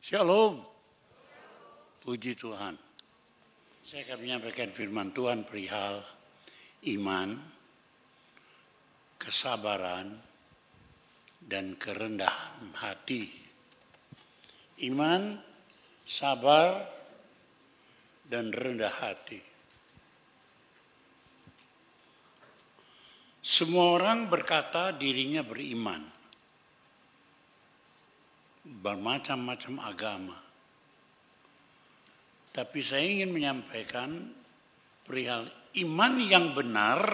Shalom. Puji Tuhan. Saya akan menyampaikan firman Tuhan perihal iman, kesabaran, dan kerendahan hati. Iman, sabar, dan rendah hati. Semua orang berkata dirinya beriman. Bermacam-macam agama. Tapi saya ingin menyampaikan perihal iman yang benar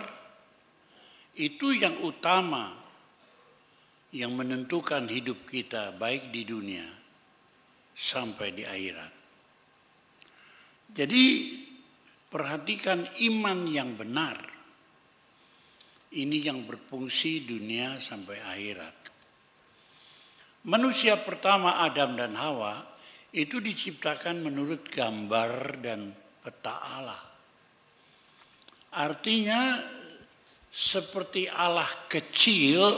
itu yang utama yang menentukan hidup kita baik di dunia sampai di akhirat. Jadi perhatikan iman yang benar. Ini yang berfungsi dunia sampai akhirat. Manusia pertama Adam dan Hawa itu diciptakan menurut gambar dan peta Allah. Artinya seperti Allah kecil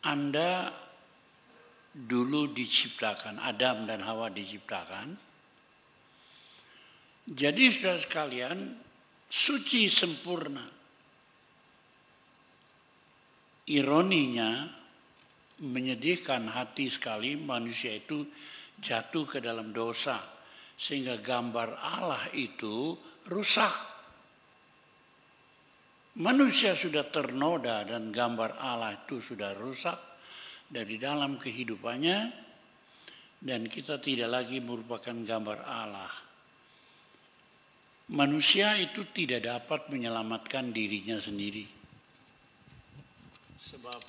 Anda dulu diciptakan, Adam dan Hawa diciptakan. Jadi saudara sekalian, suci sempurna. Ironinya, menyedihkan hati sekali manusia itu jatuh ke dalam dosa. Sehingga gambar Allah itu rusak. Manusia sudah ternoda dan gambar Allah itu sudah rusak dari dalam kehidupannya. Dan kita tidak lagi merupakan gambar Allah. Manusia itu tidak dapat menyelamatkan dirinya sendiri. Sebab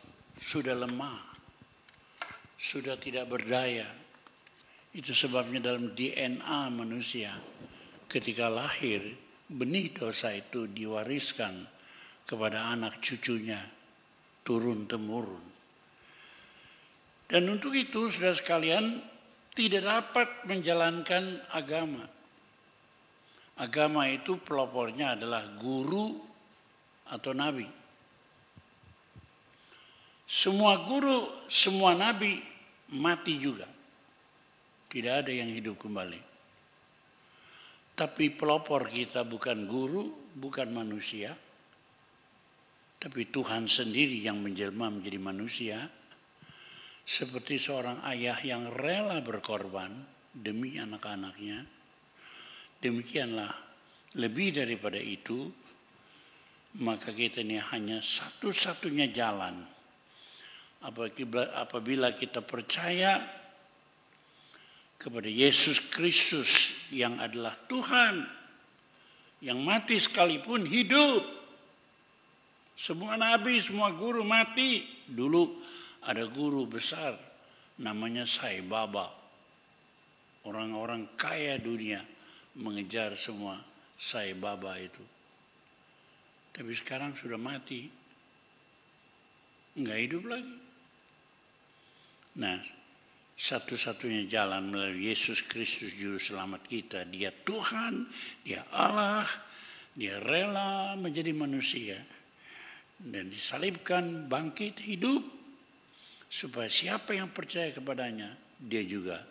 sudah lemah. Sudah tidak berdaya. Itu sebabnya dalam DNA manusia ketika lahir benih dosa itu diwariskan kepada anak cucunya turun temurun. Dan untuk itu saudara sekalian tidak dapat menjalankan agama. Agama itu pelopornya adalah guru atau nabi. Semua guru, semua nabi mati juga. Tidak ada yang hidup kembali. Tapi pelopor kita bukan guru, bukan manusia. Tapi Tuhan sendiri yang menjelma menjadi manusia. Seperti seorang ayah yang rela berkorban demi anak-anaknya. Demikianlah lebih daripada itu. Maka kita ini hanya satu-satunya jalan. Apabila kita percaya kepada Yesus Kristus yang adalah Tuhan, yang mati sekalipun hidup. Semua nabi, semua guru mati. Dulu ada guru besar namanya Sai Baba. Orang-orang kaya dunia mengejar semua Sai Baba itu. Tapi sekarang sudah mati. Enggak hidup lagi. Nah, satu-satunya jalan melalui Yesus Kristus Juru Selamat kita. Dia Tuhan, Dia Allah, Dia rela menjadi manusia. Dan disalibkan, bangkit, hidup. Supaya siapa yang percaya kepadanya, dia juga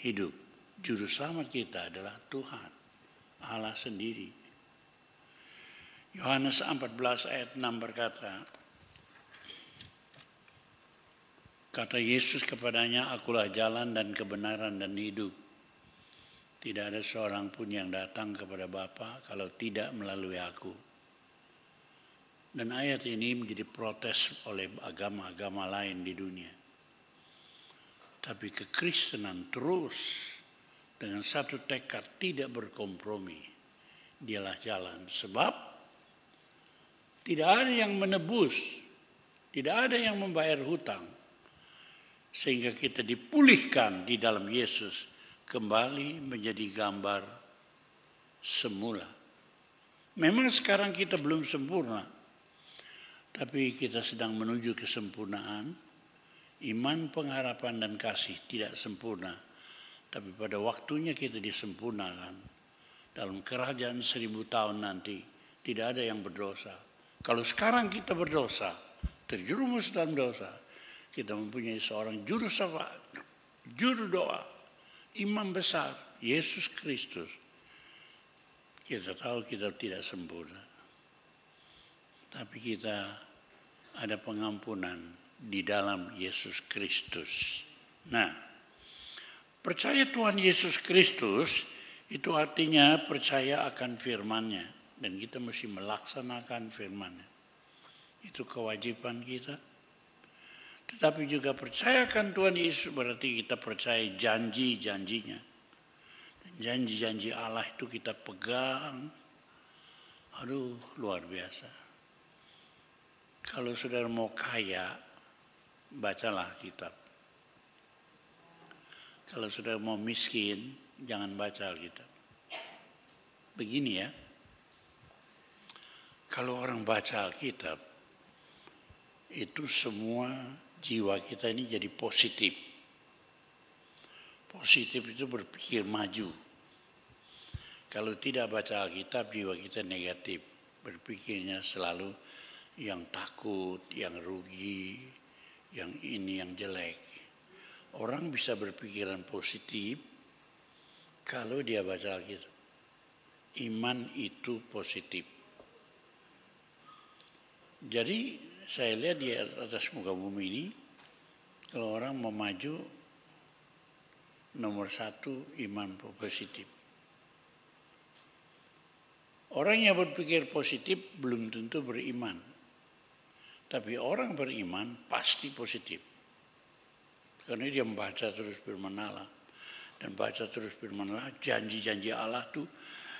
hidup. Juru Selamat kita adalah Tuhan, Allah sendiri. Yohanes 14 ayat 6 berkata, kata Yesus kepadanya, akulah jalan dan kebenaran dan hidup. Tidak ada seorang pun yang datang kepada Bapa kalau tidak melalui aku. Dan ayat ini menjadi protes oleh agama-agama lain di dunia. Tapi kekristenan terus dengan satu tekad tidak berkompromi. Dialah jalan. Sebab tidak ada yang menebus. Tidak ada yang membayar hutang. Sehingga kita dipulihkan di dalam Yesus kembali menjadi gambar semula. Memang sekarang kita belum sempurna, tapi kita sedang menuju kesempurnaan. Iman, pengharapan, dan kasih tidak sempurna, tapi pada waktunya kita disempurnakan. Dalam kerajaan 1000 tahun nanti tidak ada yang berdosa. Kalau sekarang kita berdosa, terjerumus dalam dosa, kita mempunyai seorang juru syafaat juru doa, imam besar, Yesus Kristus. Kita tahu kita tidak sempurna, tapi kita ada pengampunan di dalam Yesus Kristus. Nah, percaya Tuhan Yesus Kristus itu artinya percaya akan firman-Nya, dan kita mesti melaksanakan firman-Nya. Itu kewajiban kita. Tetapi juga percayakan Tuhan Yesus berarti kita percaya janji-janjinya. Janji-janji Allah itu kita pegang. Aduh, luar biasa. Kalau saudara mau kaya, bacalah kitab. Kalau saudara mau miskin, jangan baca Alkitab. Begini ya, kalau orang baca Alkitab, itu semua jiwa kita ini jadi positif. Positif itu berpikir maju. Kalau tidak baca Alkitab, jiwa kita negatif. Berpikirnya selalu yang takut, yang rugi, yang ini yang jelek. Orang bisa berpikiran positif kalau dia baca Alkitab. Iman itu positif. Jadi saya lihat di atas muka bumi ini, kalau orang mau maju, nomor satu iman positif. Orang yang berpikir positif belum tentu beriman. Tapi orang beriman pasti positif. Karena dia membaca terus firman Allah. Dan baca terus firman Allah, janji-janji Allah itu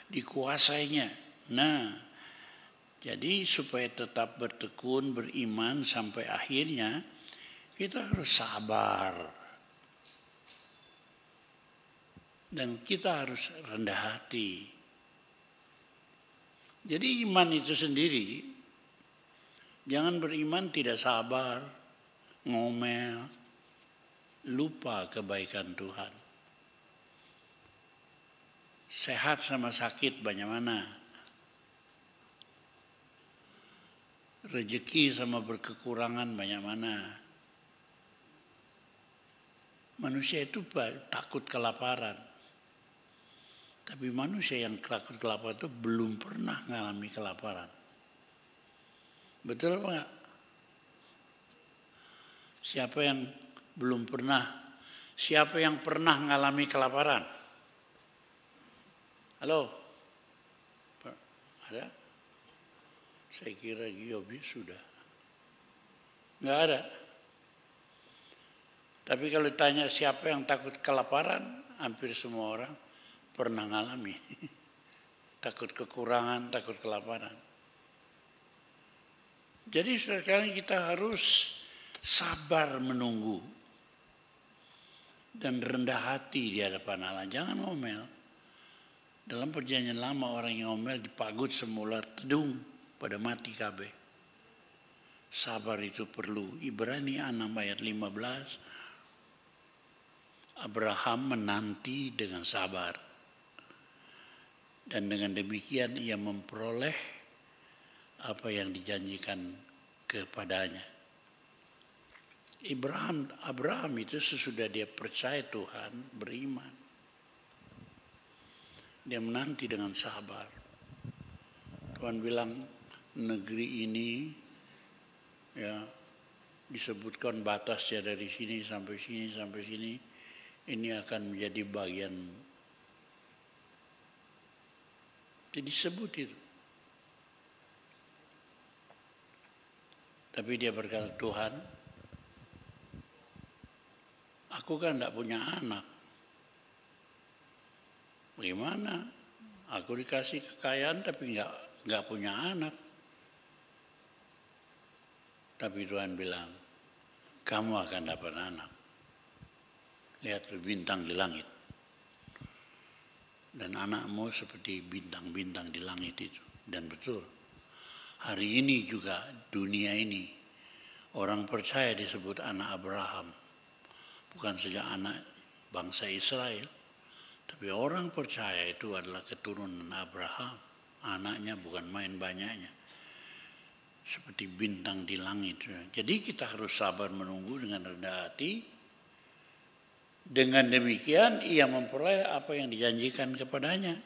dikuasainya. Nah, jadi supaya tetap bertekun, beriman sampai akhirnya, kita harus sabar. Dan kita harus rendah hati. Jadi iman itu sendiri, jangan beriman tidak sabar, ngomel, lupa kebaikan Tuhan. Sehat sama sakit banyak mana? Rezeki sama berkekurangan banyak mana? Manusia itu takut kelaparan. Tapi manusia yang takut kelaparan itu belum pernah mengalami kelaparan. Betul apa enggak? Siapa yang belum pernah? Siapa yang pernah mengalami kelaparan? Halo? Ada? Saya kira Yobi sudah. Enggak ada. Tapi kalau ditanya siapa yang takut kelaparan, hampir semua orang pernah ngalami. Takut kekurangan, takut kelaparan. Jadi sekarang kita harus sabar menunggu. Dan rendah hati di hadapan Allah. Jangan ngomel. Dalam perjanjian lama orang yang ngomel dipagut semula tedung pada mati kabeh. Sabar itu perlu. Ibrani 6 ayat 15. Abraham menanti dengan sabar. Dan dengan demikian ia memperoleh apa yang dijanjikan kepadanya. Abraham itu sesudah dia percaya Tuhan, beriman. Dia menanti dengan sabar. Tuhan bilang negeri ini ya disebutkan batasnya dari sini sampai sini sampai sini. Ini akan menjadi bagian. Jadi disebut itu. Tapi dia berkata, Tuhan, aku kan tidak punya anak. Bagaimana? Aku dikasih kekayaan tapi nggak punya anak. Tapi Tuhan bilang, kamu akan dapat anak. Lihat bintang di langit. Dan anakmu seperti bintang-bintang di langit itu. Dan betul. Hari ini juga dunia ini orang percaya disebut anak Abraham. Bukan saja anak bangsa Israel. Tapi orang percaya itu adalah keturunan Abraham. Anaknya bukan main banyaknya. Seperti bintang di langit. Jadi kita harus sabar menunggu dengan rendah hati. Dengan demikian ia memperoleh apa yang dijanjikan kepadanya.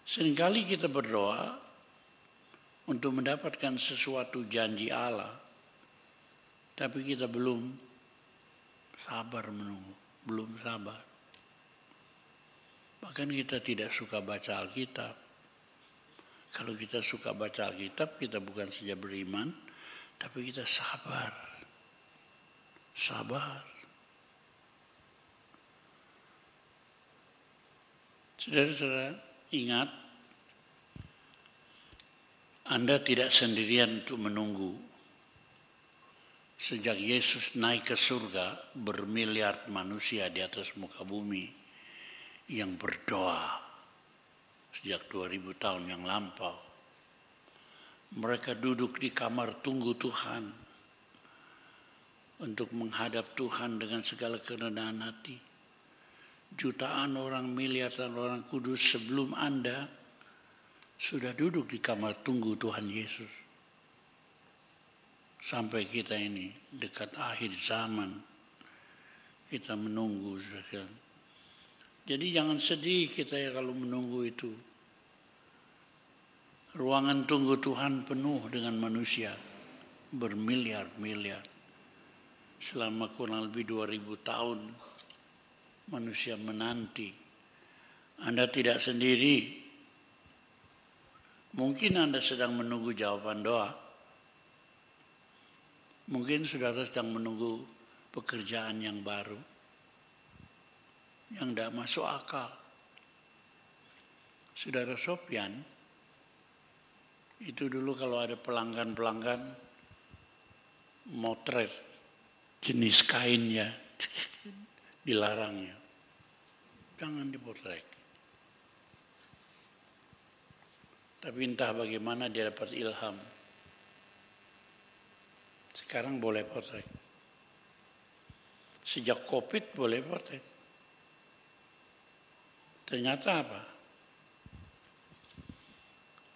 Seringkali kita berdoa untuk mendapatkan sesuatu janji Allah, tapi kita belum sabar menunggu, belum sabar. Bahkan kita tidak suka baca Alkitab. Kalau kita suka baca Alkitab, kita bukan saja beriman, tapi kita sabar. Sabar. Saudara-saudara, ingat, Anda tidak sendirian untuk menunggu. Sejak Yesus naik ke surga, bermiliar manusia di atas muka bumi yang berdoa sejak 2000 tahun yang lampau. Mereka duduk di kamar tunggu Tuhan untuk menghadap Tuhan dengan segala kerendahan hati. Jutaan orang, miliaran orang kudus sebelum Anda sudah duduk di kamar tunggu Tuhan Yesus. Sampai kita ini dekat akhir zaman, kita menunggu. Jadi jangan sedih kita ya kalau menunggu itu. Ruangan tunggu Tuhan penuh dengan manusia, bermiliar-miliar. Selama kurang lebih 2000 tahun manusia menanti. Anda tidak sendiri. Mungkin Anda sedang menunggu jawaban doa. Mungkin saudara sedang menunggu pekerjaan yang baru, yang tidak masuk akal. Saudara Sopyan, itu dulu kalau ada pelanggan-pelanggan motret jenis kainnya, dilarangnya. Jangan dipotret. Tapi entah bagaimana dia dapat ilham. Sekarang boleh potret. Sejak COVID boleh potret. Ternyata apa?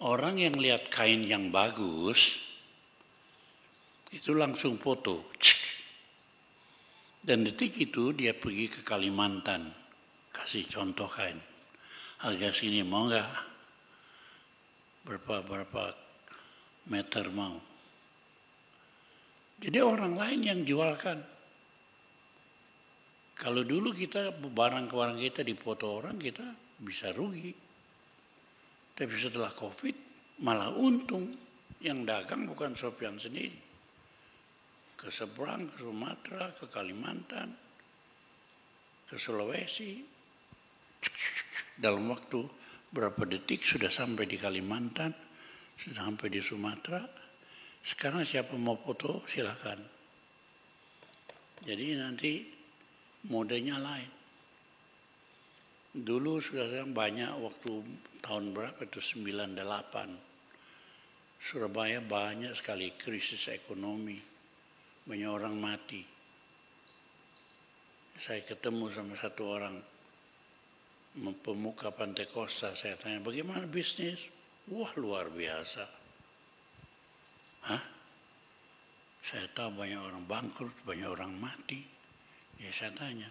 Orang yang lihat kain yang bagus, itu langsung foto. Dan detik itu dia pergi ke Kalimantan. Kasih contoh kain. Harga sini mau enggak? Berapa meter mau? Jadi orang lain yang jualkan. Kalau dulu kita barang-barang kita dipoto orang, kita bisa rugi. Tapi setelah COVID malah untung. Yang dagang bukan Sopyan sendiri. Ke seberang, ke Sumatera, ke Kalimantan, ke Sulawesi. Dalam waktu berapa detik sudah sampai di Kalimantan, sudah sampai di Sumatera. Sekarang siapa mau foto silakan. Jadi nanti modenya lain. Dulu sudah banyak waktu tahun berapa itu 98. Surabaya banyak sekali krisis ekonomi. Banyak orang mati. Saya ketemu sama satu orang pemuka Pantai Kosta. Saya tanya, bagaimana bisnis? Wah, luar biasa. Hah? Saya tahu banyak orang bangkrut, banyak orang mati. Ya saya tanya,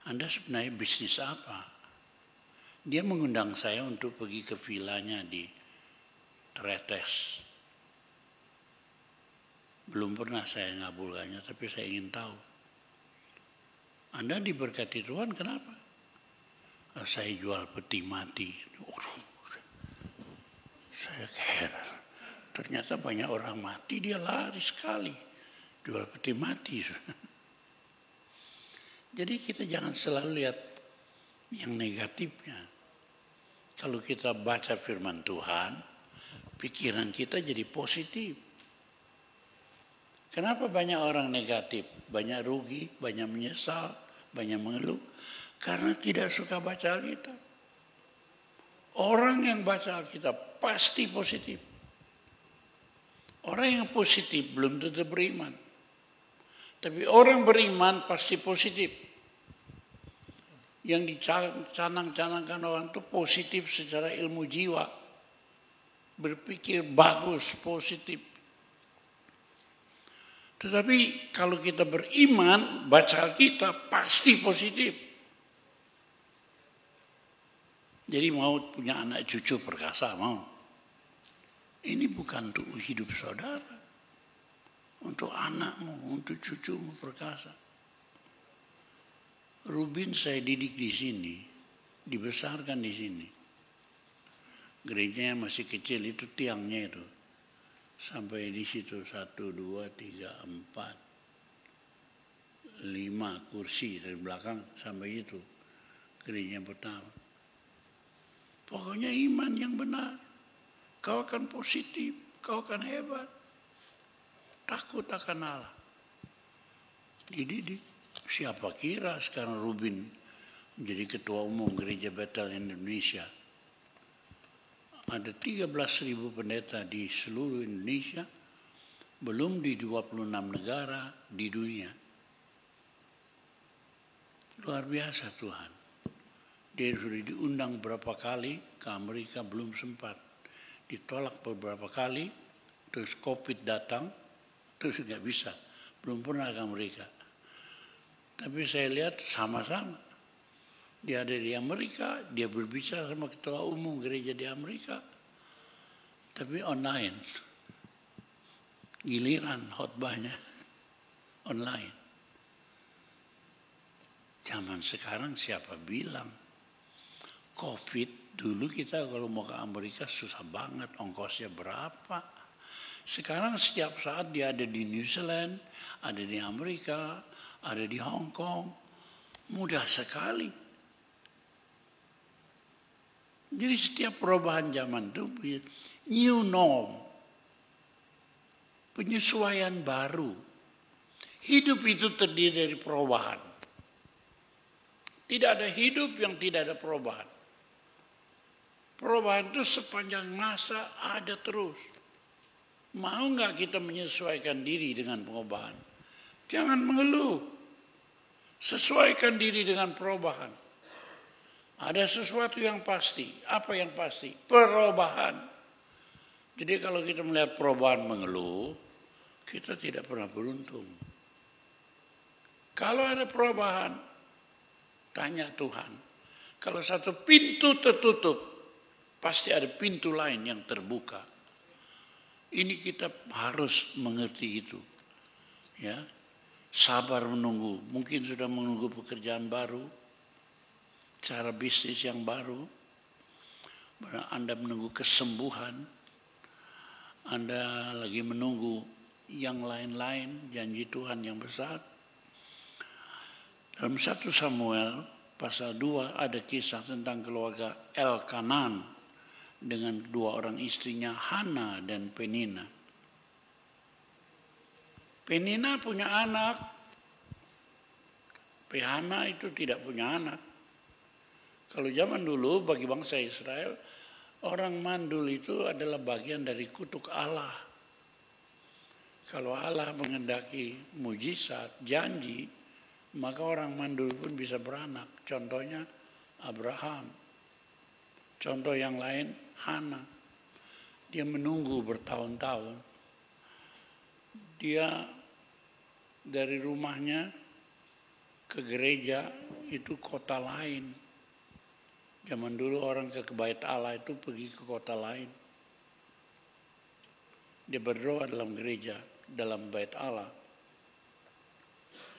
Anda sebenarnya bisnis apa? Dia mengundang saya untuk pergi ke vilanya di Tretes. Belum pernah saya ngabulkannya, tapi saya ingin tahu. Anda diberkati Tuhan, kenapa? Saya jual peti mati. Saya heran. Ternyata banyak orang mati, dia lari sekali. Jual peti mati. Jadi kita jangan selalu lihat yang negatifnya. Kalau kita baca firman Tuhan, pikiran kita jadi positif. Kenapa banyak orang negatif? Banyak rugi, banyak menyesal, banyak mengeluh. Karena tidak suka baca Alkitab. Orang yang baca Alkitab pasti positif. Orang yang positif belum tentu beriman. Tapi orang beriman pasti positif. Yang dicanang-canangkan orang itu positif secara ilmu jiwa. Berpikir bagus, positif. Tetapi kalau kita beriman, baca kita pasti positif. Jadi mau punya anak cucu perkasa, mau. Ini bukan untuk hidup saudara. Untuk anakmu, untuk cucumu perkasa. Rubin saya didik di sini, dibesarkan di sini. Gerejanya masih kecil, itu tiangnya itu. Sampai di situ 1, 2, 3, 4, 5 kursi dari belakang sampai itu gereja pertama. Pokoknya iman yang benar. Kau akan positif, kau akan hebat. Takut akan Allah. Dididik. Siapa kira sekarang Rubin menjadi ketua umum gereja Bethel Indonesia. Ada 13.000 pendeta di seluruh Indonesia, belum di 26 negara di dunia. Luar biasa Tuhan. Dia sudah diundang berapa kali ke Amerika, belum sempat. Ditolak beberapa kali, terus COVID datang, terus nggak bisa. Belum pernah ke Amerika. Tapi saya lihat sama-sama. Dia ada di Amerika, dia berbicara sama ketua umum gereja di Amerika, tapi online. Giliran khotbahnya online. Zaman sekarang siapa bilang? COVID dulu kita kalau mau ke Amerika susah banget, ongkosnya berapa. Sekarang setiap saat dia ada di New Zealand, ada di Amerika, ada di Hong Kong. Mudah sekali. Jadi setiap perubahan zaman itu new norm, penyesuaian baru. Hidup itu terdiri dari perubahan. Tidak ada hidup yang tidak ada perubahan. Perubahan itu sepanjang masa ada terus. Mau nggak kita menyesuaikan diri dengan perubahan? Jangan mengeluh. Sesuaikan diri dengan perubahan. Ada sesuatu yang pasti. Apa yang pasti? Perubahan. Jadi kalau kita melihat perubahan mengeluh, kita tidak pernah beruntung. Kalau ada perubahan, tanya Tuhan. Kalau satu pintu tertutup, pasti ada pintu lain yang terbuka. Ini kita harus mengerti itu. Ya, sabar menunggu. Mungkin sudah menunggu pekerjaan baru. Cara bisnis yang baru, Anda menunggu kesembuhan, Anda lagi menunggu yang lain-lain, janji Tuhan yang besar. Dalam 1 Samuel pasal 2 ada kisah tentang keluarga Elkanan dengan 2 orang istrinya Hana dan Penina. Penina punya anak, Hana itu tidak punya anak. Kalau zaman dulu bagi bangsa Israel, orang mandul itu adalah bagian dari kutuk Allah. Kalau Allah mengendaki mujizat, janji, maka orang mandul pun bisa beranak. Contohnya Abraham. Contoh yang lain, Hana. Dia menunggu bertahun-tahun. Dia dari rumahnya ke gereja itu kota lain. Zaman dulu orang ke bait Allah itu pergi ke kota lain. Dia berdoa dalam gereja, dalam bait Allah.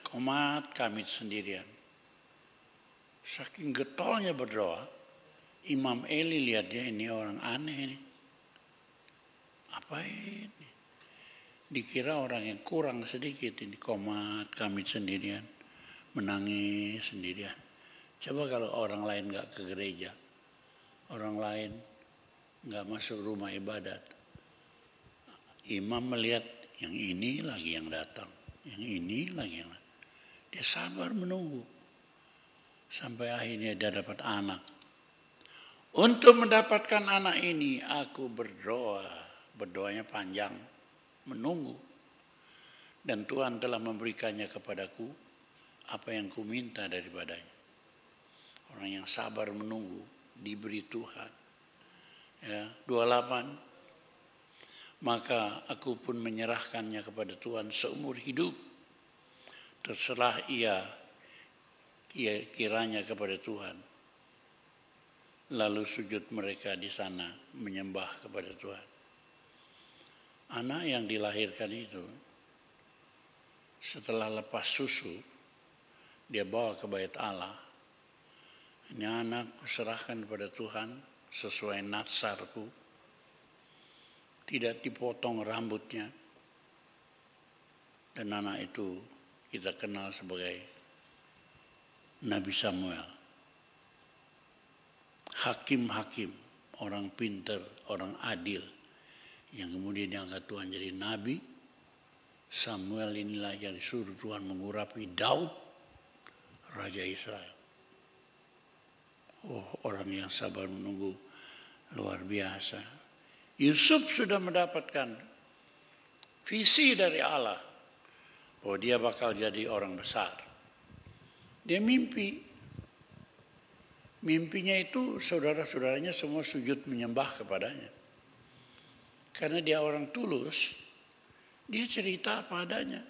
Komat kami sendirian. Saking getolnya berdoa, Imam Eli lihat dia, ini orang aneh ini. Apa ini? Dikira orang yang kurang sedikit, ini komat kami sendirian. Menangis sendirian. Coba kalau orang lain nggak ke gereja, orang lain nggak masuk rumah ibadat, imam melihat yang ini lagi yang datang, yang ini lagi yang datang. Dia sabar menunggu sampai akhirnya dia dapat anak. Untuk mendapatkan anak ini aku berdoa, berdoanya panjang, menunggu, dan Tuhan telah memberikannya kepadaku apa yang ku minta daripadanya. Orang yang sabar menunggu diberi Tuhan. Ya, 28. maka aku pun menyerahkannya kepada Tuhan seumur hidup. Terserah ia kiranya kepada Tuhan. Lalu sujud mereka di sana menyembah kepada Tuhan. Anak yang dilahirkan itu setelah lepas susu, dia bawa ke bait Allah. Ini anak kuserahkan kepada Tuhan sesuai natsarku. Tidak dipotong rambutnya. Dan anak itu kita kenal sebagai Nabi Samuel. Hakim-hakim, orang pintar, orang adil, yang kemudian diangkat Tuhan jadi Nabi. Samuel inilah yang disuruh Tuhan mengurapi Daud, Raja Israel. Oh, orang yang sabar menunggu luar biasa. Yusuf sudah mendapatkan visi dari Allah bahwa dia bakal jadi orang besar. Dia mimpi. Mimpinya itu saudara-saudaranya semua sujud menyembah kepadanya. Karena dia orang tulus, dia cerita apa adanya.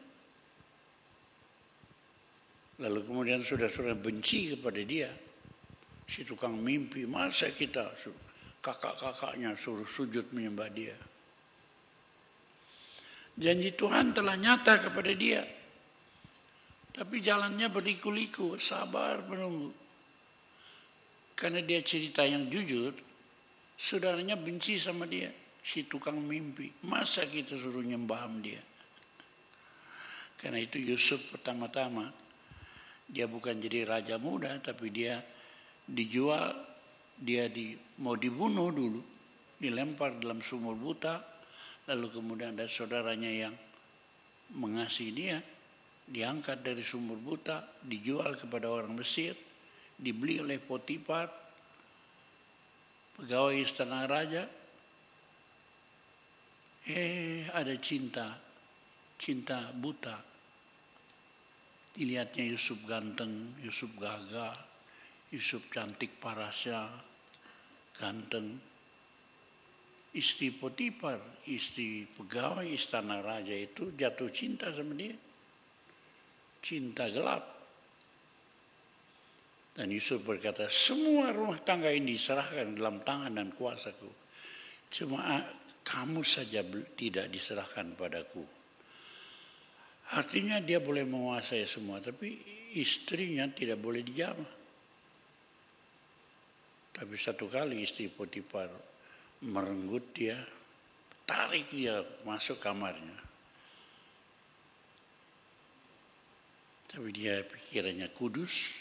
Lalu kemudian saudara-saudara benci kepada dia. Si tukang mimpi, masa kita kakak-kakaknya suruh sujud menyembah dia. Janji Tuhan telah nyata kepada dia. Tapi jalannya berliku-liku, sabar menunggu. Karena dia cerita yang jujur, saudaranya benci sama dia. Si tukang mimpi, masa kita suruh nyembah dia. Karena itu Yusuf pertama-tama, dia bukan jadi raja muda, tapi dia dijual, mau dibunuh dulu, dilempar dalam sumur buta, lalu kemudian ada saudaranya yang mengasihi dia, diangkat dari sumur buta, dijual kepada orang Mesir, dibeli oleh Potifar, pegawai istana raja. Ada cinta buta. Dilihatnya Yusuf ganteng, Yusuf gagah, Yusuf cantik parasnya, ganteng. Istri Potifar, istri pegawai istana raja itu jatuh cinta sama dia. Cinta gelap. Dan Yusuf berkata, semua rumah tangga ini diserahkan dalam tangan dan kuasaku. Cuma kamu saja tidak diserahkan padaku. Artinya dia boleh menguasai semua, tapi istrinya tidak boleh dijamah. Tapi satu kali istri Potifar merenggut dia, tarik dia masuk kamarnya. Tapi dia pikirannya kudus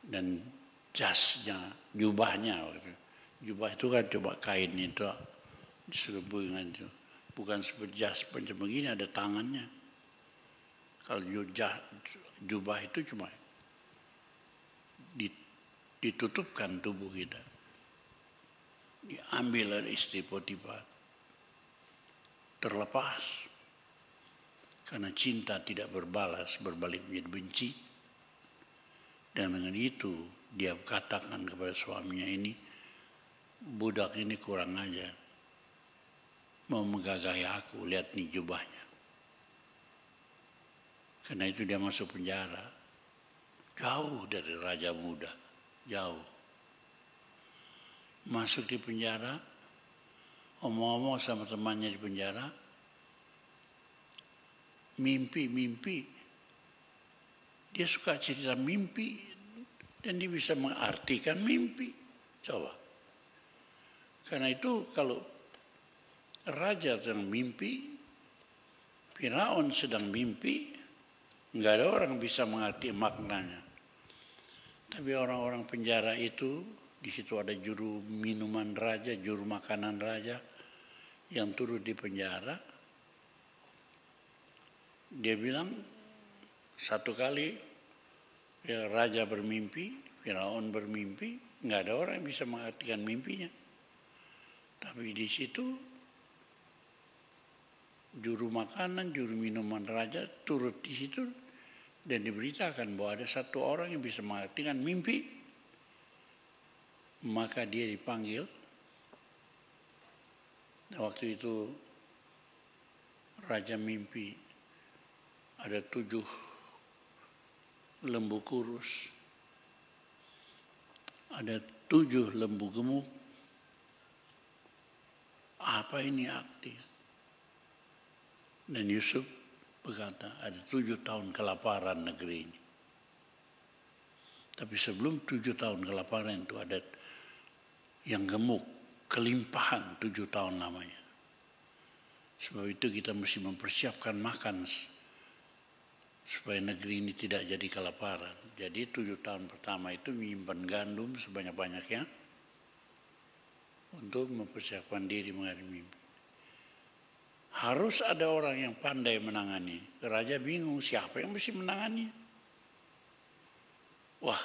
dan jasnya, jubahnya. Jubah itu kan coba kain itu diselubungkan itu. Bukan seperti jas macam begini ada tangannya. Kalau jubah itu cuma ditutupkan tubuh kita. Diambil oleh istri Potifar. Terlepas. Karena cinta tidak berbalas, berbalik menjadi benci. Dan dengan itu dia katakan kepada suaminya ini, budak ini kurang ajar. Mau menggagahi aku, lihat nih jubahnya. Karena itu dia masuk penjara. Jauh dari raja muda. Jauh. Masuk di penjara. Omong-omong sama temannya di penjara. Mimpi. Dia suka cerita mimpi. Dan dia bisa mengartikan mimpi. Coba. Karena itu kalau raja sedang mimpi, Firaun sedang mimpi, nggak ada orang bisa mengerti maknanya. Tapi orang-orang penjara itu, di situ ada juru minuman raja, juru makanan raja yang turut di penjara. Dia bilang satu kali ya, raja bermimpi, Firaun bermimpi, nggak ada orang yang bisa mengartikan mimpinya. Tapi di situ juru makanan, juru minuman raja turut di situ dan diberitakan bahwa ada satu orang yang bisa mengartikan mimpi. Maka dia dipanggil Dan waktu itu raja mimpi ada 7 lembu kurus, ada 7 lembu gemuk. Apa ini arti? Dan Yusuf berkata, ada 7 tahun kelaparan negeri ini. Tapi sebelum 7 tahun kelaparan itu ada yang gemuk, kelimpahan 7 tahun lamanya. Sebab itu kita mesti mempersiapkan makan supaya negeri ini tidak jadi kelaparan. Jadi 7 tahun pertama itu menyimpan gandum sebanyak-banyaknya untuk mempersiapkan diri menghadapi mimpi. Harus ada orang yang pandai menangani. Raja bingung siapa yang mesti menangani. Wah,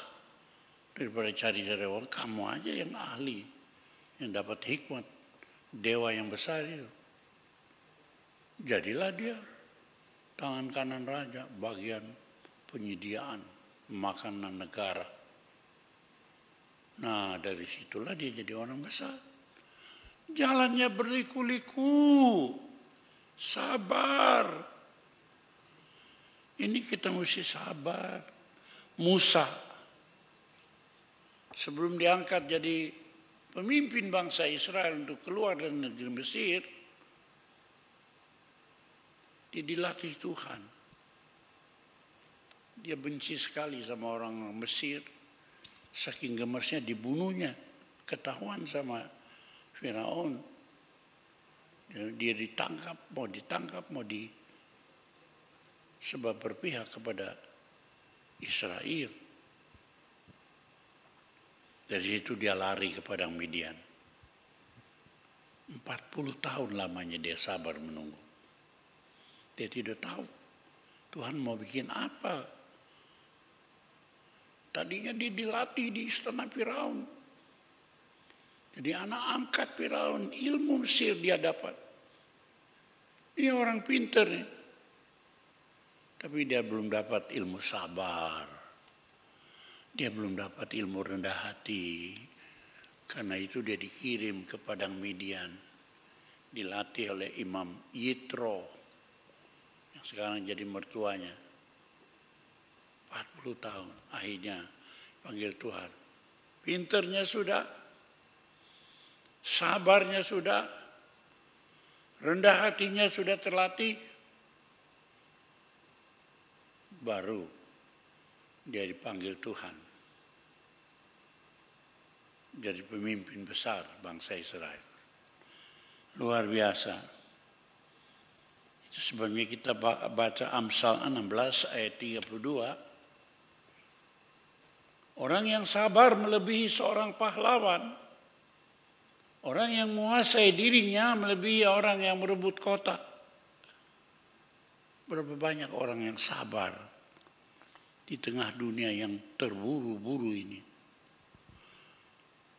daripada cari-cari orang, kamu aja yang ahli, yang dapat hikmat dewa yang besar itu. Jadilah dia tangan kanan raja, bagian penyediaan makanan negara. Nah, dari situlah dia jadi orang besar. Jalannya berliku-liku, sabar. Ini kita mesti sabar. Musa sebelum diangkat jadi pemimpin bangsa Israel untuk keluar dari negeri Mesir, dia dilatih Tuhan. Dia benci sekali sama orang Mesir, saking gemasnya dibunuhnya, ketahuan sama Firaun. Dia ditangkap, sebab berpihak kepada Israel. Dari situ dia lari ke padang Midian. 40 tahun lamanya dia sabar menunggu. Dia tidak tahu Tuhan mau bikin apa. Tadinya dia dilatih di istana Firaun. Jadi anak angkat Firaun, ilmu Mesir dia dapat. Ini orang pintar nih. Tapi dia belum dapat ilmu sabar. Dia belum dapat ilmu rendah hati. Karena itu dia dikirim ke padang Midian. Dilatih oleh Imam Yitro. Yang sekarang jadi mertuanya. 40 tahun. Akhirnya panggil Tuhan. Pinternya sudah. Sabarnya sudah. Rendah hatinya sudah terlatih. Baru dia dipanggil Tuhan jadi pemimpin besar bangsa Israel. Luar biasa. Itu sebabnya kita baca Amsal 16 ayat 32. Orang yang sabar melebihi seorang pahlawan. Orang yang menguasai dirinya melebihi orang yang merebut kota. Berapa banyak orang yang sabar di tengah dunia yang terburu-buru ini.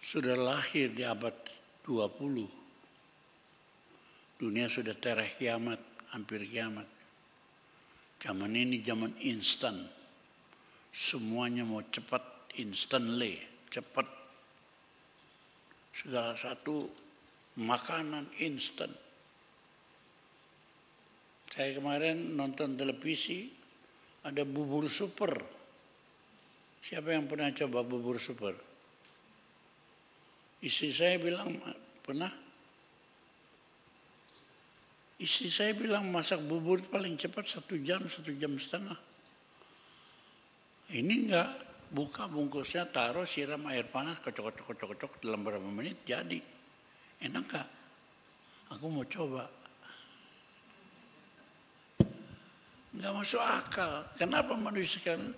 Sudah lahir di abad 20. Dunia sudah tereh kiamat, hampir kiamat. Zaman ini zaman instan. Semuanya mau cepat, instantly, cepat. Segala satu makanan instan. Saya kemarin nonton televisi, ada bubur super. Siapa yang pernah coba bubur super? Istri saya bilang, pernah? Istri saya bilang masak bubur paling cepat 1 jam, 1 jam setengah. Ini enggak, buka bungkusnya, taruh, siram air panas, kocok dalam berapa menit jadi. Enak enggak? Aku mau coba. Enggak masuk akal. Kenapa manusia sekarang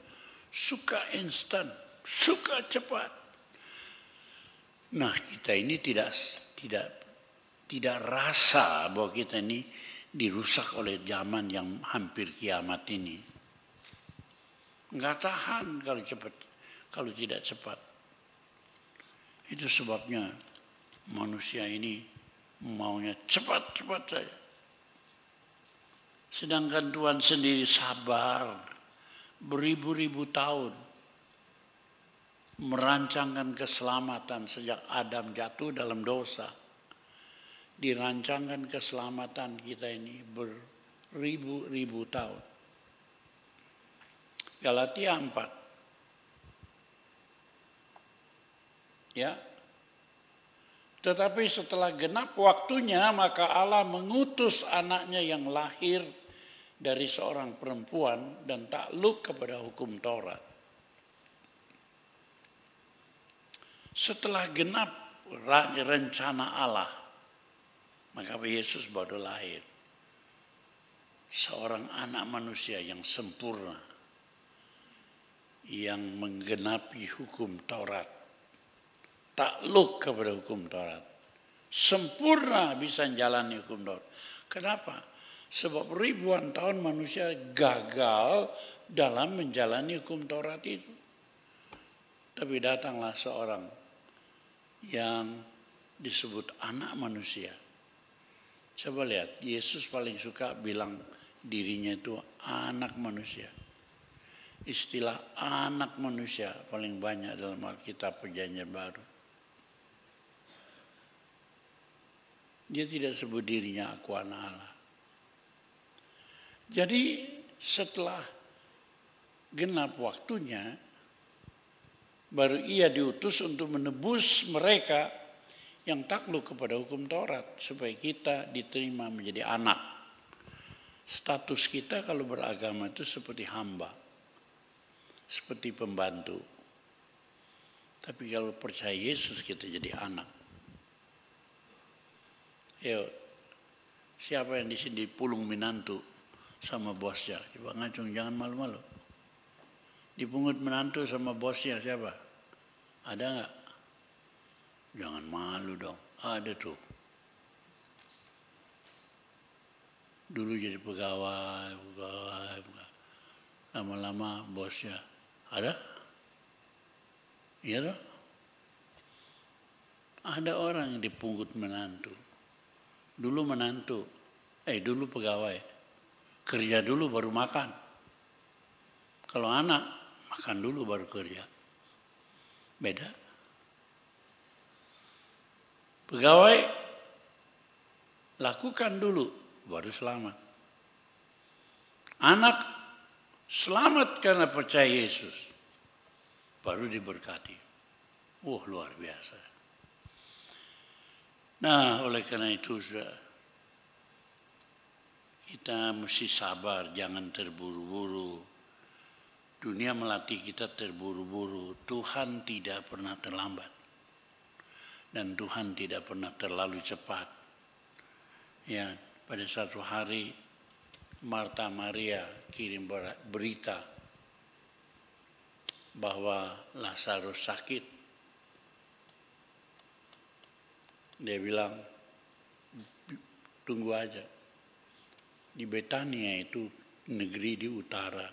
suka instan, suka cepat? Nah, kita ini tidak rasa bahwa kita ini dirusak oleh zaman yang hampir kiamat ini. Enggak tahan kalau cepat, kalau tidak cepat. Itu sebabnya manusia ini maunya cepat-cepat saja. Sedangkan Tuhan sendiri sabar beribu-ribu tahun merancangkan keselamatan sejak Adam jatuh dalam dosa. dirancangkan keselamatan kita ini beribu-ribu tahun. Galatia 4. Ya. Tetapi setelah genap waktunya, maka Allah mengutus anaknya yang lahir dari seorang perempuan dan takluk kepada hukum Taurat. Setelah genap rencana Allah, maka Yesus baru lahir. Seorang anak manusia yang sempurna, yang menggenapi hukum Taurat. Takluk kepada hukum Taurat. Sempurna bisa menjalani hukum Taurat. Kenapa? Sebab ribuan tahun manusia gagal dalam menjalani hukum Taurat itu. Tapi datanglah seorang yang disebut anak manusia. Coba lihat, Yesus paling suka bilang dirinya itu anak manusia. Istilah anak manusia paling banyak dalam Alkitab Perjanjian Baru. Dia tidak sebut dirinya aku anak Allah. Jadi setelah genap waktunya, baru ia diutus untuk menebus mereka yang takluk kepada hukum Taurat, supaya kita diterima menjadi anak. Status kita kalau beragama itu seperti hamba, seperti pembantu. Tapi kalau percaya Yesus kita jadi anak. Yo, siapa yang di sini pulung menantu sama bosnya? Coba ngacung, jangan malu-malu. Dipungut menantu sama bosnya siapa? Ada nggak? Jangan malu dong. Ada tuh. Dulu jadi pegawai. Lama-lama bosnya. Ada? Iya dong. Ada orang yang dipungut menantu. Dulu menantu, dulu pegawai. Kerja dulu baru makan. Kalau anak, makan dulu baru kerja. Beda. Pegawai, lakukan dulu, baru selamat. Anak, selamat karena percaya Yesus. Baru diberkati. Luar biasa. Nah, oleh karena itu kita mesti sabar, jangan terburu-buru. Dunia melatih kita terburu-buru. Tuhan tidak pernah terlambat. Dan Tuhan tidak pernah terlalu cepat. Ya, pada satu hari Marta Maria kirim berita bahwa Lazarus sakit. Dia bilang, tunggu aja. Di Betania itu negeri di utara.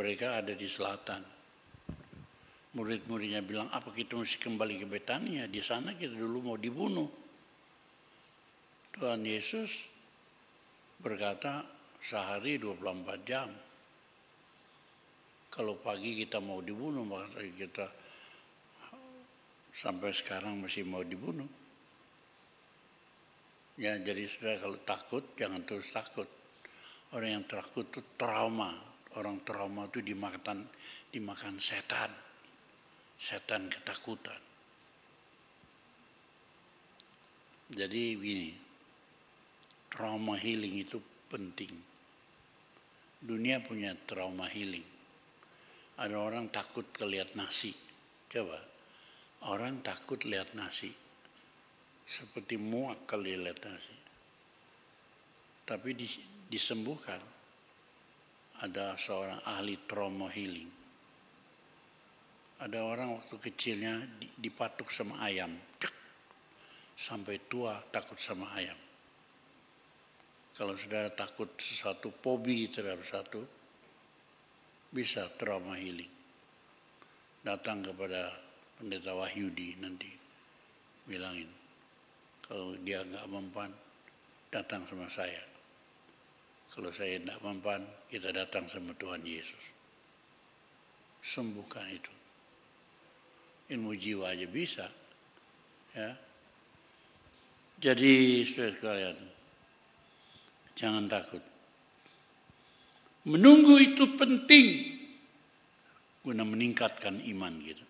Mereka ada di selatan. Murid-muridnya bilang, apa kita mesti kembali ke Betania? Di sana kita dulu mau dibunuh. Tuhan Yesus berkata, sehari 24 jam. Kalau pagi kita mau dibunuh, maka kita sampai sekarang masih mau dibunuh. Ya, jadi sudah kalau takut, jangan terus takut. Orang yang takut itu trauma. Orang trauma itu dimakan setan. Setan ketakutan. Jadi begini, trauma healing itu penting. Dunia punya trauma healing. Ada orang takut kelihat nasi. Coba. Orang takut lihat nasi. Seperti muak kalau lihat nasi. Tapi disembuhkan. Ada seorang ahli trauma healing. Ada orang waktu kecilnya dipatuk sama ayam. Sampai tua takut sama ayam. Kalau saudara takut sesuatu, fobi terhadap satu, bisa trauma healing. Datang kepada Pendeta Wahyudi nanti bilangin, kalau dia nggak mempan, datang sama saya. Kalau saya tidak mempan, kita datang sama Tuhan Yesus. Sembuhkan itu. Ilmu jiwa aja bisa, ya. Jadi saudara sekalian, jangan takut. Menunggu itu penting guna meningkatkan iman kita.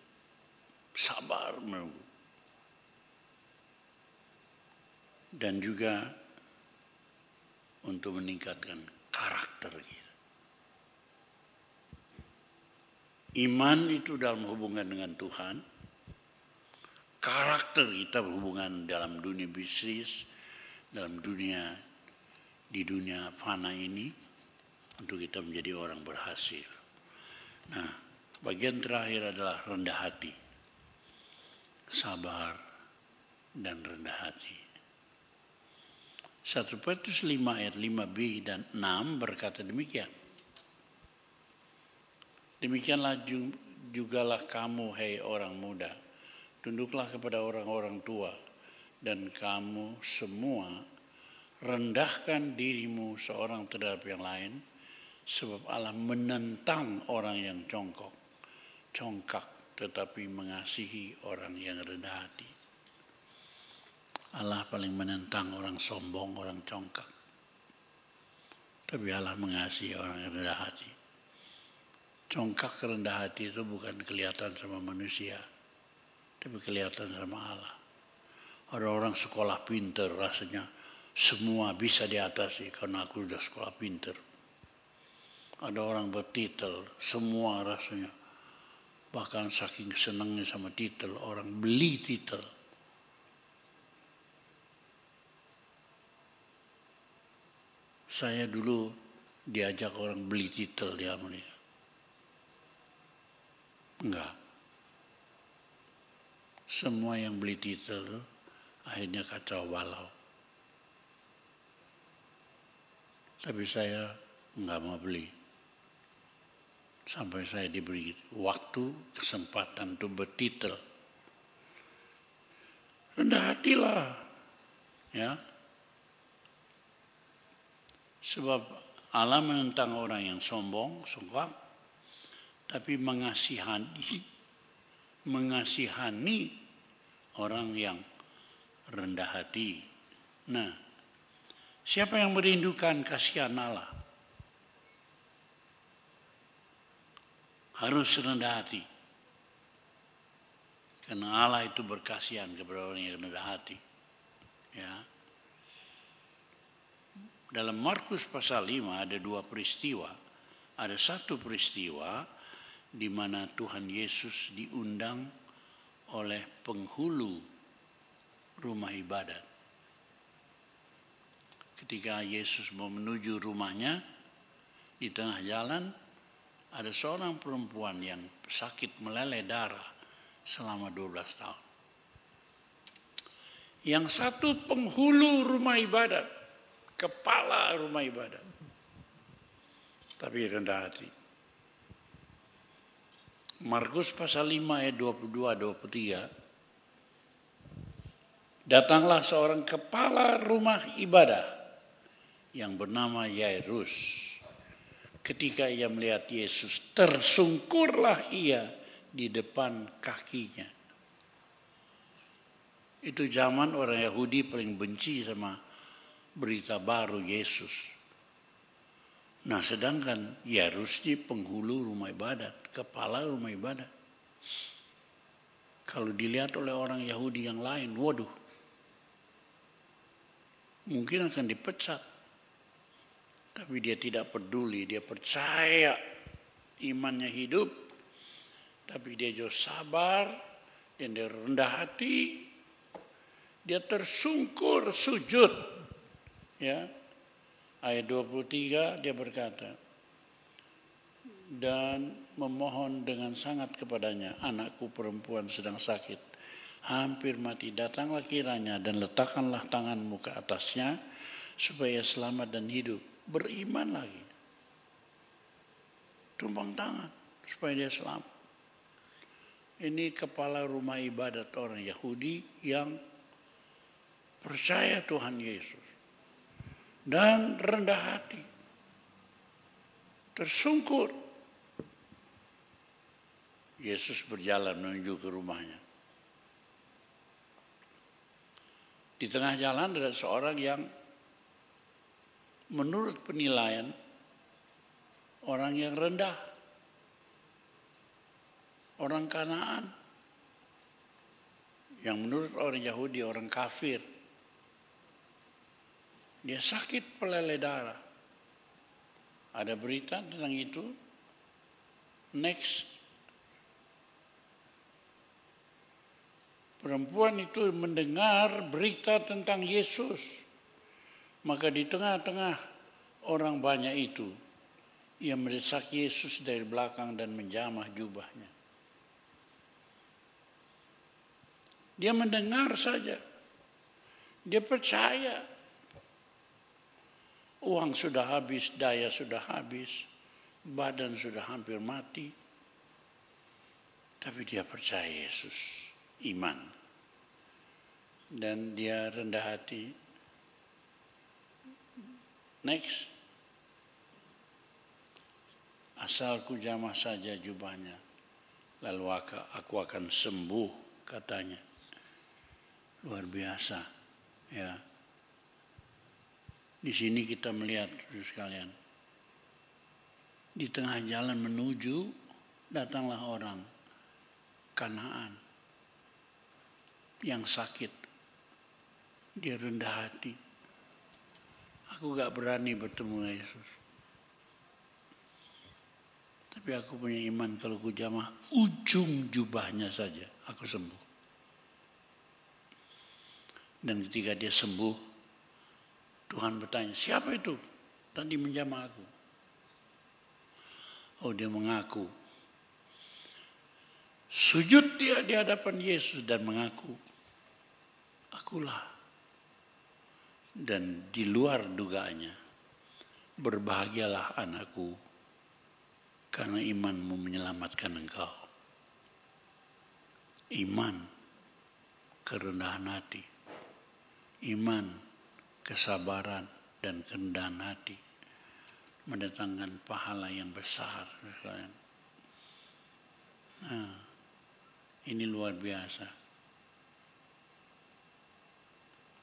Sabar menunggu. Dan juga untuk meningkatkan karakter kita. Iman itu dalam hubungan dengan Tuhan. Karakter kita berhubungan dalam dunia bisnis, dalam dunia, di dunia fana ini, untuk kita menjadi orang berhasil. Nah, bagian terakhir adalah rendah hati. Sabar dan rendah hati. 1 Petrus 5 ayat 5b dan 6 berkata demikian. Demikianlah jugalah kamu, hai orang muda, tunduklah kepada orang-orang tua, dan kamu semua rendahkan dirimu seorang terhadap yang lain, sebab Allah menentang orang yang congkak, tetapi mengasihi orang yang rendah hati. Allah paling menentang orang sombong, orang congkak. Tapi Allah mengasihi orang yang rendah hati. Congkak rendah hati itu bukan kelihatan sama manusia, tapi kelihatan sama Allah. Ada orang sekolah pinter, rasanya semua bisa diatasi karena aku sudah sekolah pinter. Ada orang bertitel, semua rasanya, bahkan saking senangnya sama titel, orang beli titel. Saya dulu diajak orang beli titel di Amerika. Enggak. Semua yang beli titel akhirnya kacau balau. Tapi saya enggak mau beli. Sampai saya diberi waktu, kesempatan untuk bertitel. Rendah hatilah. Ya. Sebab Allah menentang orang yang sombong, congkak, tapi mengasihani orang yang rendah hati. Nah, siapa yang merindukan kasihan Allah? Harus rendah hati. Karena Allah itu berkasihan kepada orang yang rendah hati. Ya. Dalam Markus pasal 5 ada dua peristiwa. Ada satu peristiwa di mana Tuhan Yesus diundang oleh penghulu rumah ibadat. Ketika Yesus mau menuju rumahnya, di tengah jalan ada seorang perempuan yang sakit meleleh darah selama 12 tahun. Yang satu penghulu rumah ibadat, kepala rumah ibadat, tapi rendah hati. Markus pasal 5 ayat 22-23. Datanglah seorang kepala rumah ibadah yang bernama Yairus. Ketika ia melihat Yesus, tersungkurlah ia di depan kakinya. Itu zaman orang Yahudi paling benci sama berita baru Yesus. Nah, sedangkan Yairus ini penghulu rumah ibadat, kepala rumah ibadat. Kalau dilihat oleh orang Yahudi yang lain, waduh, mungkin akan dipecat. Tapi dia tidak peduli, dia percaya imannya hidup. Tapi dia juga sabar dan dia rendah hati. Dia tersungkur sujud. Ya, ayat 23 dia berkata, dan memohon dengan sangat kepadanya, anakku perempuan sedang sakit, hampir mati, datanglah kiranya dan letakkanlah tanganmu ke atasnya, supaya selamat dan hidup. Beriman lagi, tumpang tangan supaya dia selamat. Ini kepala rumah ibadat orang Yahudi yang percaya Tuhan Yesus dan rendah hati, tersungkur. Yesus berjalan menuju ke rumahnya. Di tengah jalan ada seorang yang menurut penilaian orang yang rendah, orang Kanaan, yang menurut orang Yahudi orang kafir. Dia sakit pelele darah. Ada berita tentang itu. Next, perempuan itu mendengar berita tentang Yesus. Maka di tengah-tengah orang banyak itu, ia mendesak Yesus dari belakang dan menjamah jubahnya. Dia mendengar saja. Dia percaya. Uang sudah habis, daya sudah habis, badan sudah hampir mati. Tapi dia percaya Yesus, iman. Dan dia rendah hati. Next. Asal ku jamah saja jubahnya, lalu aku akan sembuh, katanya. Luar biasa, ya. Di sini kita melihat, sekalian, di tengah jalan menuju, datanglah orang Kanaan yang sakit. Dia rendah hati. Aku gak berani bertemu Yesus. Tapi aku punya iman kalau ku jamah ujung jubahnya saja, aku sembuh. Dan ketika dia sembuh, Tuhan bertanya, siapa itu tadi menjamah aku? Oh, dia mengaku. Sujud dia di hadapan Yesus dan mengaku, akulah. Dan di luar dugaannya, berbahagialah anakku, karena imanmu menyelamatkan engkau. Iman, kerendahan hati. Iman, kesabaran dan kerendahan hati mendatangkan pahala yang besar. Nah, ini luar biasa.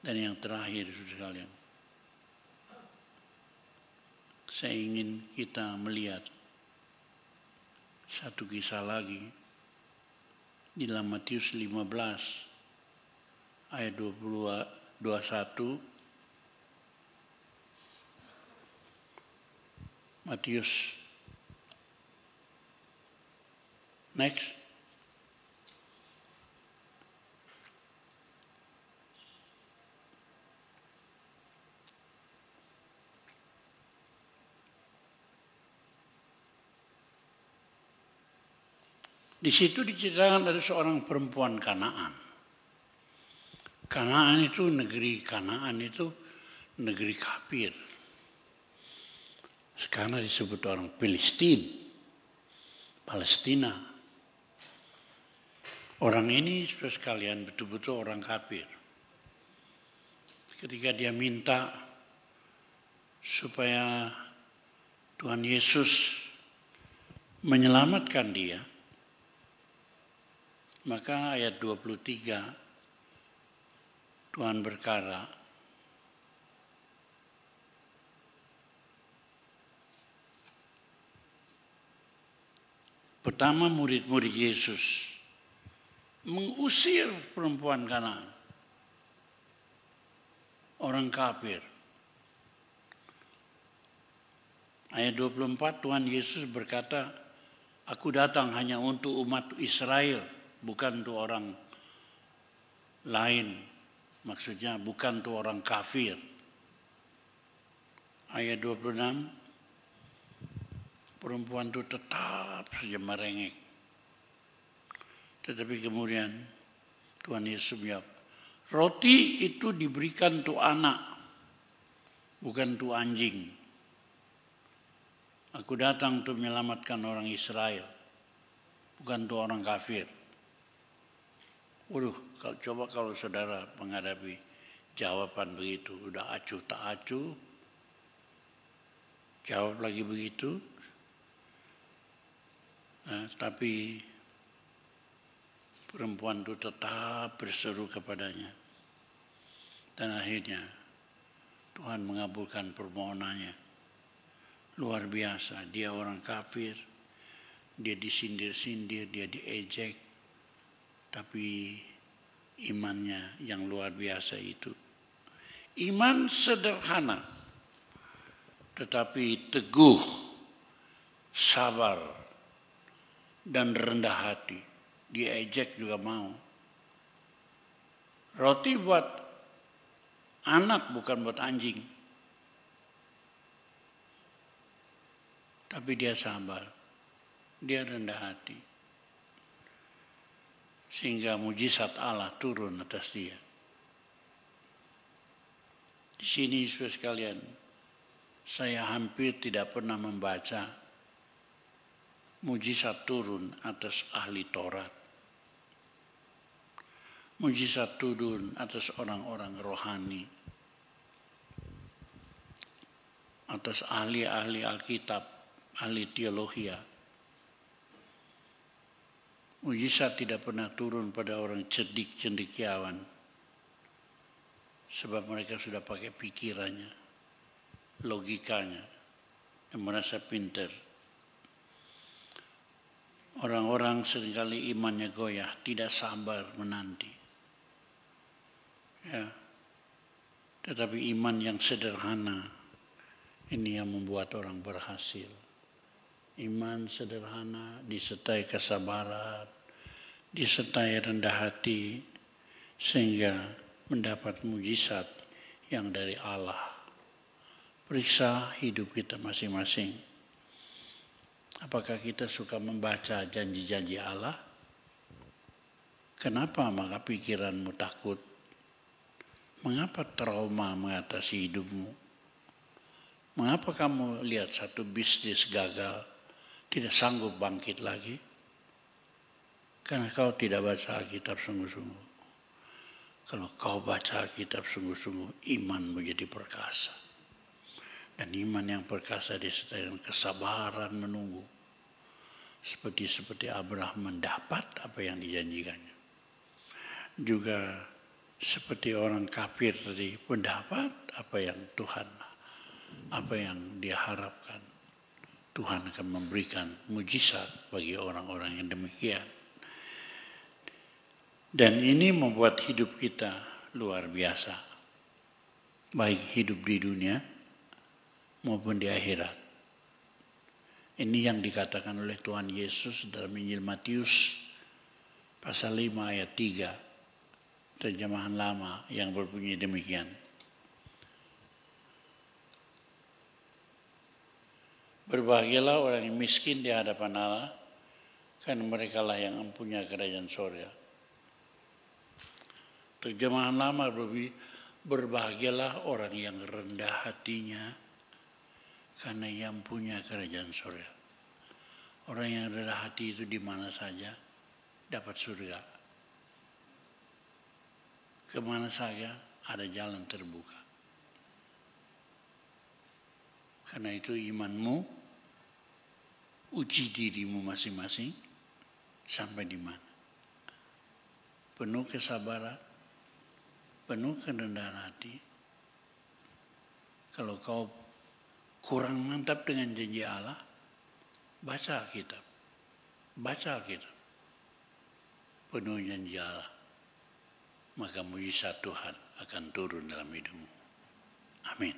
Dan yang terakhir, sekalian, saya ingin kita melihat satu kisah lagi di dalam Matius 15 ayat 21. Matius. Next. Di situ diceritakan ada seorang perempuan Kanaan. Kanaan itu negeri kafir. Sekarang disebut orang Palestina. Orang ini, saudara sekalian, betul-betul orang kafir. Ketika dia minta supaya Tuhan Yesus menyelamatkan dia, maka ayat 23 Tuhan berkata, pertama murid-murid Yesus mengusir perempuan Kanaan, orang kafir. Ayat 24 Tuhan Yesus berkata, aku datang hanya untuk umat Israel, bukan untuk orang lain. Maksudnya bukan untuk orang kafir. Ayat 26, perempuan itu tetap saja merengek. Tetapi kemudian Tuhan Yesus menjawab, roti itu diberikan untuk anak, bukan untuk anjing. Aku datang untuk menyelamatkan orang Israel, bukan untuk orang kafir. Waduh, kalau saudara menghadapi jawaban begitu, udah acuh tak acuh, jawab lagi begitu. Nah, tapi perempuan itu tetap berseru kepadanya, Dan akhirnya Tuhan mengabulkan permohonannya. Luar biasa, dia orang kafir, dia disindir-sindir, dia diejek, tapi imannya yang luar biasa itu. Iman sederhana, tetapi teguh, sabar, dan rendah hati. Diejek juga mau. Roti buat anak bukan buat anjing. Tapi dia sabar, dia rendah hati. Sehingga mujizat Allah turun atas dia. Di sini saudara sekalian, saya hampir tidak pernah membaca mujizat turun atas ahli Taurat. Mujizat turun atas orang-orang rohani. Atas ahli-ahli Alkitab, ahli teologi. Mujizat tidak pernah turun pada orang cerdik cendekiawan. Sebab mereka sudah pakai pikirannya, logikanya, dan merasa pintar. Orang-orang seringkali imannya goyah, tidak sabar menanti. Ya. Tetapi iman yang sederhana, ini yang membuat orang berhasil. Iman sederhana disertai kesabaran, disertai rendah hati, sehingga mendapat mujizat yang dari Allah. Periksa hidup kita masing-masing. Apakah kita suka membaca janji-janji Allah? Kenapa maka pikiranmu takut? Mengapa trauma mengatasi hidupmu? Mengapa kamu lihat satu bisnis gagal, tidak sanggup bangkit lagi? Karena kau tidak baca Alkitab sungguh-sungguh. Kalau kau baca Alkitab sungguh-sungguh, iman menjadi perkasa. Dan iman yang perkasa disertai dengan kesabaran menunggu. Seperti Abraham mendapat apa yang dijanjikannya. Juga seperti orang kafir tadi mendapat apa yang dia harapkan. Tuhan akan memberikan mujizat bagi orang-orang yang demikian. Dan ini membuat hidup kita luar biasa. Baik hidup di dunia maupun di akhirat. Ini yang dikatakan oleh Tuhan Yesus dalam Injil Matius pasal 5 ayat 3. Terjemahan lama yang berbunyi demikian. Berbahagialah orang yang miskin di hadapan Allah, karena merekalah yang mempunyai kerajaan surga. Terjemahan lama berbunyi, berbahagialah orang yang rendah hatinya, karena yang punya kerajaan surga. Orang yang rendah hati itu di mana saja dapat surga. Kemana saja ada jalan terbuka. Karena itu imanmu, uji dirimu masing-masing sampai di mana. Penuh kesabaran, penuh kerendahan hati. Kalau kau kurang mantap dengan janji Allah, baca Alkitab. Baca Alkitab. Penuh janji Allah. Maka mujizat Tuhan akan turun dalam hidupmu. Amin.